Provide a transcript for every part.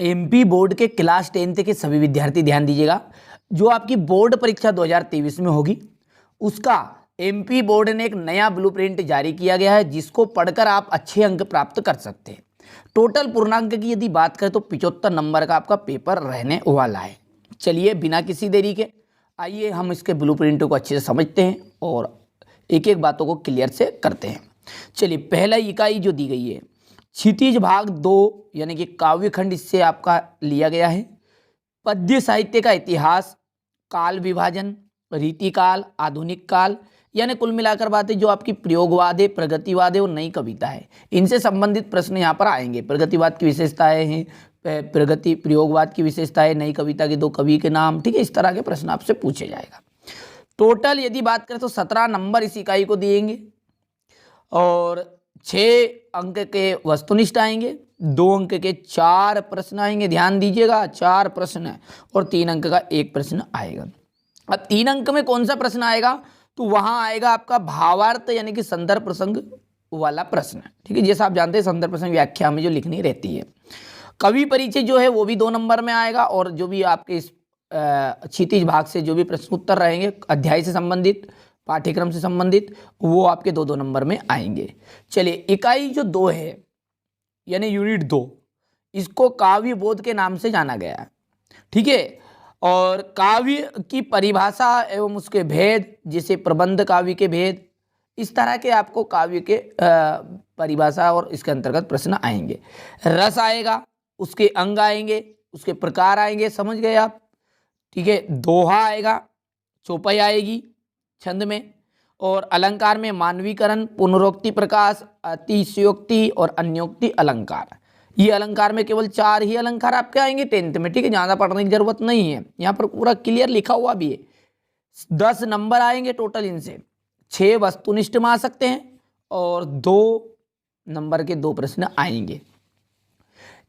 MP board के class 10 के सभी विद्यार्थी ध्यान दीजिएगा, जो आपकी बोर्ड परीक्षा 2023 में होगी उसका एमपी बोर्ड ने एक नया ब्लूप्रिंट जारी किया गया है, जिसको पढ़कर आप अच्छे अंक प्राप्त कर सकते हैं। टोटल पूर्णांक की यदि बात करें तो 75 नंबर का आपका पेपर रहने वाला है। चलिए बिना किसी देरी के आइए हम इसके ब्लूप्रिंट को अच्छे से समझते हैं और एक एक बातों को क्लियर से करते हैं। चलिए पहला इकाई जो दी गई है क्षितिज भाग 2 यानी कि काव्य खंड, इससे आपका लिया गया है। पद्य साहित्य का इतिहास, काल विभाजन, रीतिकाल, आधुनिक काल, यानी कुल मिलाकर बातें जो आपकी प्रयोगवाद है, प्रगतिवाद है और नई कविता है, इनसे संबंधित प्रश्न यहाँ पर आएंगे। प्रगतिवाद की विशेषताएं हैं, प्रयोगवाद की विशेषताएं, नई कविता के 2 कवि के नाम, ठीक है, इस तरह के प्रश्न आपसे पूछे जाएगा। टोटल यदि बात करें तो 17 नंबर इस इकाई को दिएंगे और 6 अंक के वस्तुनिष्ठ आएंगे, 2 अंक के 4 प्रश्न आएंगे। ध्यान दीजिएगा 4 प्रश्न और 3 अंक का 1 प्रश्न आएगा। अब 3 अंक में कौन सा प्रश्न आएगा तो वहां आएगा आपका भावार्थ यानी कि संदर्भ प्रसंग वाला प्रश्न, ठीक है। जैसा आप जानते हैं संदर्भ प्रसंग व्याख्या में जो लिखनी रहती है। कवि परिचय जो है वो भी 2 नंबर में आएगा और जो भी आपके इस क्षितिज भाग से जो भी प्रश्न उत्तर रहेंगे अध्याय से संबंधित, पाठ्यक्रम से संबंधित, वो आपके 2-2 नंबर में आएंगे। चलिए इकाई जो 2 है यानी यूनिट 2, इसको काव्य बोध के नाम से जाना गया है, ठीक है। और काव्य की परिभाषा एवं उसके भेद, जैसे प्रबंध काव्य के भेद, इस तरह के आपको काव्य के परिभाषा और इसके अंतर्गत प्रश्न आएंगे। रस आएगा, उसके अंग आएंगे, उसके प्रकार आएंगे, समझ गए आप, ठीक है। दोहा आएगा, चौपाई आएगी छंद में, और अलंकार में मानवीकरण, पुनरोक्ति प्रकाश, अतिशयोक्ति और अन्योक्ति अलंकार। ये अलंकार में केवल 4 ही अलंकार आपके आएंगे 10th में, ठीक है। ज़्यादा पढ़ने की जरूरत नहीं है, यहाँ पर पूरा क्लियर लिखा हुआ भी है। 10 नंबर आएंगे टोटल, इनसे 6 वस्तुनिष्ठ में आ सकते हैं और 2 नंबर के 2 प्रश्न आएंगे।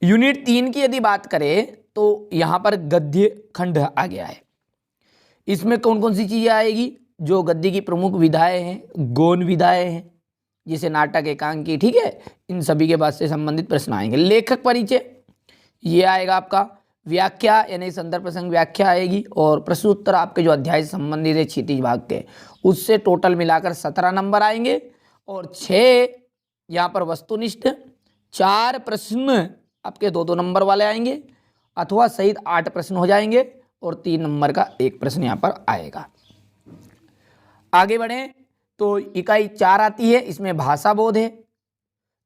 यूनिट 3 की यदि बात करें तो यहाँ पर गद्य खंड आ गया है। इसमें कौन कौन सी चीज़ें आएगी, जो गद्य की प्रमुख विधाएं हैं, गौण विधाएं हैं, जैसे नाटक, एकांकी, ठीक है, इन सभी के बाद से संबंधित प्रश्न आएंगे। लेखक परिचय ये आएगा आपका, व्याख्या यानी संदर्भ प्रसंग व्याख्या आएगी, और प्रश्न उत्तर आपके जो अध्याय से संबंधित है क्षितिज भाग के, उससे टोटल मिलाकर 17 नंबर आएंगे और 6 यहाँ पर वस्तुनिष्ठ, 4 प्रश्न आपके 2-2 नंबर वाले आएंगे अथवा सहित 8 प्रश्न हो जाएंगे और 3 नंबर का 1 प्रश्न यहाँ पर आएगा। आगे बढ़ें तो इकाई 4 आती है, इसमें भाषा बोध है।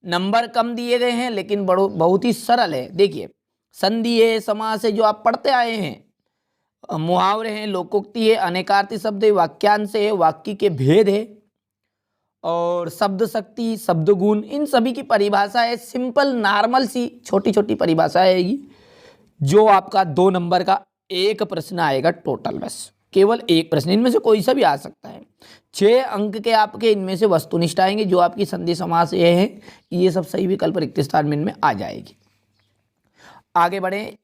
नंबर कम दिए गए हैं लेकिन बहुत ही सरल है। देखिए संधि है, समास है, जो आप पढ़ते आए हैं, मुहावरे हैं, लोकोक्ति है, अनेकार्थी शब्द है, वाक्यांश है, वाक्य के भेद है और शब्द शक्ति, शब्द गुण, इन सभी की परिभाषा है। सिंपल नॉर्मल सी छोटी छोटी परिभाषा आएगी, जो आपका 2 नंबर का 1 प्रश्न आएगा टोटल, बस केवल 1 प्रश्न, इनमें से कोई सा भी आ सकता है। 6 अंक के आपके इनमें से वस्तुनिष्ठ आएंगे, जो आपकी संधि समास ये है, ये सब सही विकल्प रिक्त स्थान में इनमें आ जाएगी। आगे बढ़े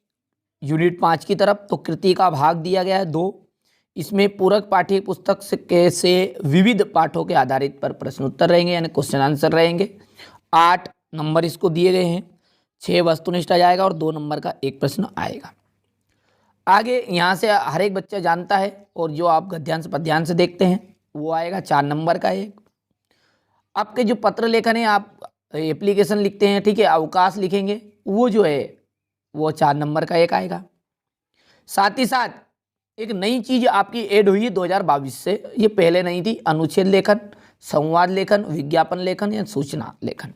यूनिट 5 की तरफ, तो कृति का भाग दिया गया है 2। इसमें पूरक पाठ्य पुस्तक से विविध पाठों के आधारित पर प्रश्न उत्तर रहेंगे, यानी क्वेश्चन आंसर रहेंगे। 8 नंबर इसको दिए गए हैं, 6 वस्तुनिष्ठ आ जाएगा और 2 नंबर का 1 प्रश्न आएगा। आगे यहाँ से हर एक बच्चा जानता है, और जो आप गद्यांश पद्यांश से देखते हैं वो आएगा 4 नंबर का 1। आपके जो पत्र लेखन है, आप एप्लीकेशन लिखते हैं, ठीक है, अवकाश लिखेंगे, वो जो है वो 4 नंबर का 1 आएगा। साथ ही साथ एक नई चीज आपकी ऐड हुई है 2022 से, ये पहले नहीं थी, अनुच्छेद लेखन, संवाद लेखन, विज्ञापन लेखन या सूचना लेखन,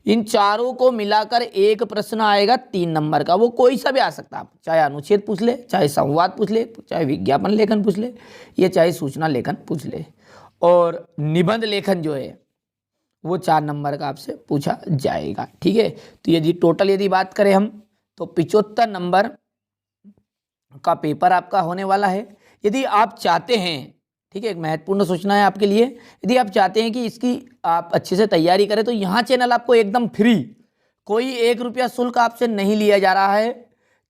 इन चारों को मिलाकर 1 प्रश्न आएगा 3 नंबर का। वो कोई सा भी आ सकता है, आप चाहे अनुच्छेद पूछ ले, चाहे संवाद पूछ ले, चाहे विज्ञापन लेखन पूछ ले, या चाहे सूचना लेखन पूछ ले। और निबंध लेखन जो है वो 4 नंबर का आपसे पूछा जाएगा, ठीक है। तो यदि टोटल यदि बात करें हम, तो 75 नंबर का पेपर आपका होने वाला है। यदि आप चाहते हैं, ठीक है, एक महत्वपूर्ण सूचना है आपके लिए, यदि आप चाहते हैं कि इसकी आप अच्छे से तैयारी करें, तो यहाँ चैनल आपको एकदम फ्री, कोई 1 रुपया शुल्क आपसे नहीं लिया जा रहा है।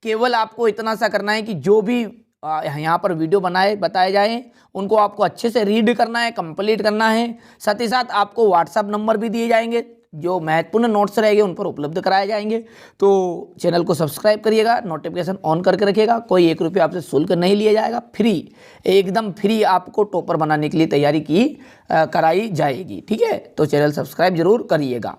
केवल आपको इतना सा करना है कि जो भी यहाँ पर वीडियो बताए जाएं, उनको आपको अच्छे से रीड करना है, कंप्लीट करना है। साथ ही साथ आपको व्हाट्सएप नंबर भी दिए जाएंगे, जो महत्वपूर्ण नोट्स रहेंगे उन पर उपलब्ध कराए जाएंगे। तो चैनल को सब्सक्राइब करिएगा, नोटिफिकेशन ऑन करके रखिएगा। कोई 1 रुपये आपसे शुल्क नहीं लिया जाएगा, फ्री, एकदम फ्री आपको टॉपर बनाने के लिए तैयारी कराई जाएगी। ठीक है, तो चैनल सब्सक्राइब जरूर करिएगा।